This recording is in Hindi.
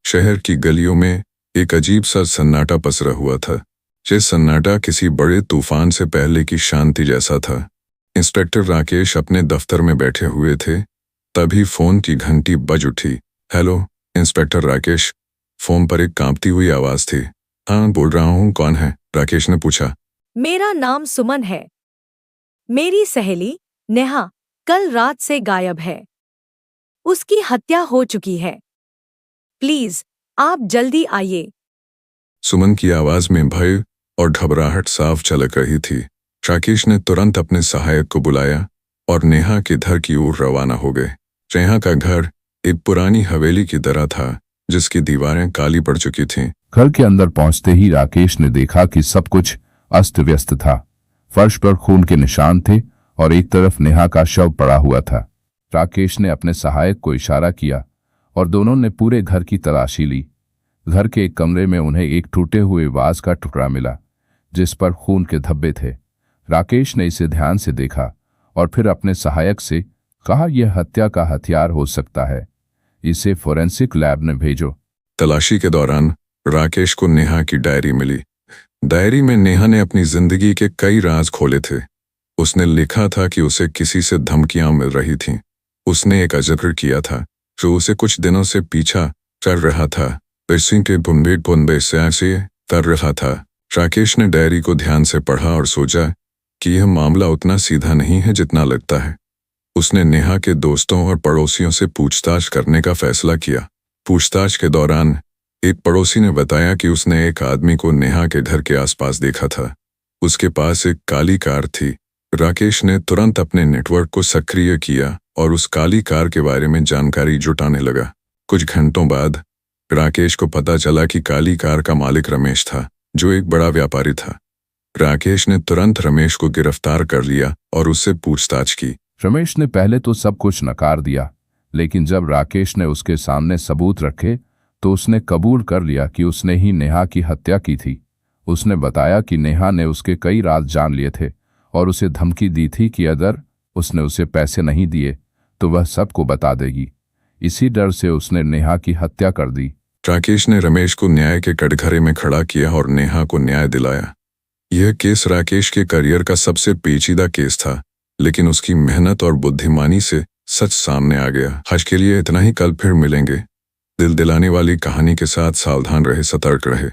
शहर की गलियों में एक अजीब सा सन्नाटा पसरा हुआ था। ये सन्नाटा किसी बड़े तूफान से पहले की शांति जैसा था। इंस्पेक्टर राकेश अपने दफ्तर में बैठे हुए थे, तभी फोन की घंटी बज उठी। हेलो इंस्पेक्टर राकेश, फोन पर एक कांपती हुई आवाज थी। हाँ बोल रहा हूँ, कौन है? राकेश ने पूछा। मेरा नाम सुमन है। मेरी सहेली नेहा कल रात से गायब है। उसकी हत्या हो चुकी है। प्लीज आप जल्दी आइए। सुमन की आवाज में भय और घबराहट साफ झलक रही थी। राकेश ने तुरंत अपने सहायक को बुलाया और नेहा के घर की ओर रवाना हो गए। नेहा का घर एक पुरानी हवेली की तरह था, जिसकी दीवारें काली पड़ चुकी थीं। घर के अंदर पहुंचते ही राकेश ने देखा कि सब कुछ अस्त व्यस्त था। फर्श पर खून के निशान थे और एक तरफ नेहा का शव पड़ा हुआ था। राकेश ने अपने सहायक को इशारा किया और दोनों ने पूरे घर की तलाशी ली। घर के एक कमरे में उन्हें एक टूटे हुए वाज का टुकड़ा मिला, जिस पर खून के धब्बे थे। राकेश ने इसे ध्यान से देखा और फिर अपने सहायक से कहा, यह हत्या का हथियार हो सकता है, इसे फोरेंसिक लैब में भेजो। तलाशी के दौरान राकेश को नेहा की डायरी मिली। डायरी में नेहा ने अपनी जिंदगी के कई राज खोले थे। उसने लिखा था कि उसे किसी से धमकियां मिल रही थीं। उसने एक अजगर किया था जो उसे कुछ दिनों से पीछा कर रहा था। इसी के बुनबे से ऐसे कर रहा था। राकेश ने डायरी को ध्यान से पढ़ा और सोचा कि यह मामला उतना सीधा नहीं है जितना लगता है। उसने नेहा के दोस्तों और पड़ोसियों से पूछताछ करने का फैसला किया। पूछताछ के दौरान एक पड़ोसी ने बताया कि उसने एक आदमी को नेहा के घर के आसपास देखा था। उसके पास एक काली कार थी। राकेश ने तुरंत अपने नेटवर्क को सक्रिय किया और उस काली कार के बारे में जानकारी जुटाने लगा। कुछ घंटों बाद राकेश को पता चला कि काली कार का मालिक रमेश था, जो एक बड़ा व्यापारी था। राकेश ने तुरंत रमेश को गिरफ्तार कर लिया और उससे पूछताछ की। रमेश ने पहले तो सब कुछ नकार दिया, लेकिन जब राकेश ने उसके सामने सबूत रखे तो उसने कबूल कर लिया कि उसने ही नेहा की हत्या की थी। उसने बताया कि नेहा ने उसके कई राज जान लिए थे और उसे धमकी दी थी कि अगर उसने उसे पैसे नहीं दिए तो वह सबको बता देगी। इसी डर से उसने नेहा की हत्या कर दी। राकेश ने रमेश को न्याय के कटघरे में खड़ा किया और नेहा को न्याय दिलाया। यह केस राकेश के करियर का सबसे पेचीदा केस था, लेकिन उसकी मेहनत और बुद्धिमानी से सच सामने आ गया। आज के लिए इतना ही। कल फिर मिलेंगे। दिल दिलाने वाली कहानी के साथ सावधान रहे, सतर्क रहे।